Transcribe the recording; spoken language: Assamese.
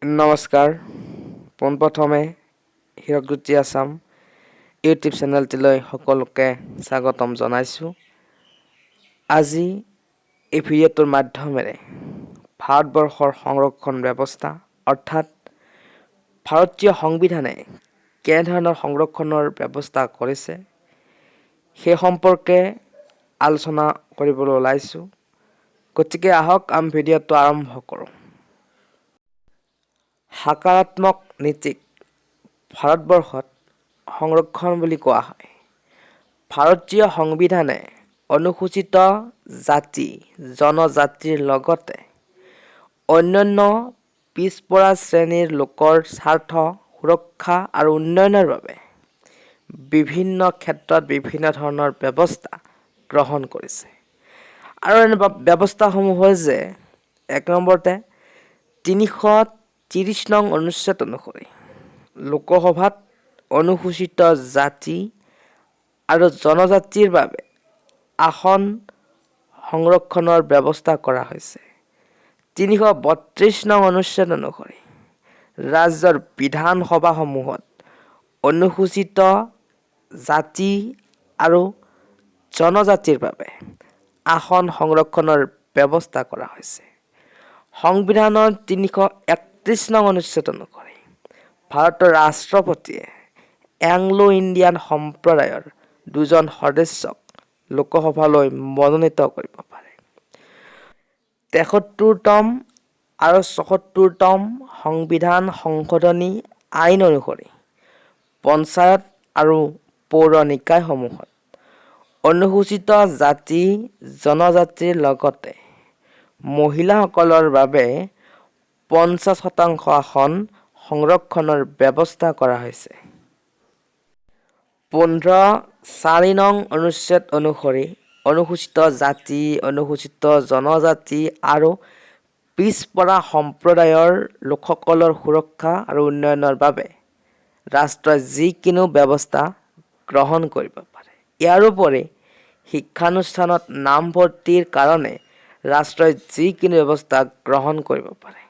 নমস্কাৰ পোনপ্ৰথমে HIRAK আসাম ইউটিউব চেনেলটিলৈ সকলোকে স্বাগতম জনাইছোঁ। আজি এই ভিডিঅ'টোৰ মাধ্যমেৰে ভাৰতবৰ্ষৰ সংৰক্ষণ ব্যৱস্থা অৰ্থাৎ ভাৰতীয় সংবিধানে কেনেধৰণৰ সংৰক্ষণৰ ব্যৱস্থা কৰিছে সেই সম্পৰ্কে আলোচনা কৰিবলৈ ওলাইছোঁ। গতিকে আহক আমি ভিডিঅ'টো আৰম্ভ কৰোঁ। সাকাৰাত্মক নীতিক ভাৰতবৰ্ষত সংৰক্ষণ বুলি কোৱা হয়। ভাৰতীয় সংবিধানে অনুসূচিত জাতি জনজাতিৰ লগতে অন্যান্য পিছপৰা শ্ৰেণীৰ লোকৰ স্বাৰ্থ সুৰক্ষা আৰু উন্নয়নৰ বাবে বিভিন্ন ক্ষেত্ৰত বিভিন্ন ধৰণৰ ব্যৱস্থা গ্ৰহণ কৰিছে। আৰু এনে ব্যৱস্থাসমূহ হৈছে ১ নম্বৰতে ৩৩০ নং অনুচ্ছেদ অনুসৰি লোকসভাত অনুসূচিত জাতি আৰু জনজাতিৰ বাবে আসন সংৰক্ষণৰ ব্যৱস্থা কৰা হৈছে। ৩৩২ নং অনুচ্ছেদ অনুসৰি ৰাজ্যৰ বিধানসভাসমূহত অনুসূচিত জাতি আৰু জনজাতিৰ বাবে আসন সংৰক্ষণৰ ব্যৱস্থা কৰা হৈছে। সংবিধানৰ ৩৩১ নং অনুচ্ছেদ অনুসৰি ভাৰতৰ ৰাষ্ট্ৰপতিয়ে এংলো ইণ্ডিয়ান সম্প্ৰদায়ৰ ২জন সদস্যক লোকসভালৈ মনোনীত কৰিব পাৰে। ৭৩তম আৰু ৭৪তম সংবিধান সংশোধনী আইন অনুসৰি পঞ্চায়ত আৰু পৌৰ নিকায়সমূহত অনুসূচিত জাতি জনজাতিৰ লগতে মহিলাসকলৰ বাবে ৫০% আসন সংৰক্ষণৰ ব্যৱস্থা কৰা হৈছে। ১৫(৪) নং অনুচ্ছেদ অনুসৰি অনুসূচিত জাতি অনুসূচিত জনজাতি আৰু পিছপৰা সম্প্ৰদায়ৰ লোকসকলৰ সুৰক্ষা আৰু উন্নয়নৰ বাবে ৰাষ্ট্ৰই যিকোনো ব্যৱস্থা গ্ৰহণ কৰিব পাৰে। ইয়াৰোপৰি শিক্ষানুষ্ঠানত নামভৰ্তিৰ কাৰণে ৰাষ্ট্ৰই যিকোনো ব্যৱস্থা গ্ৰহণ কৰিব পাৰে।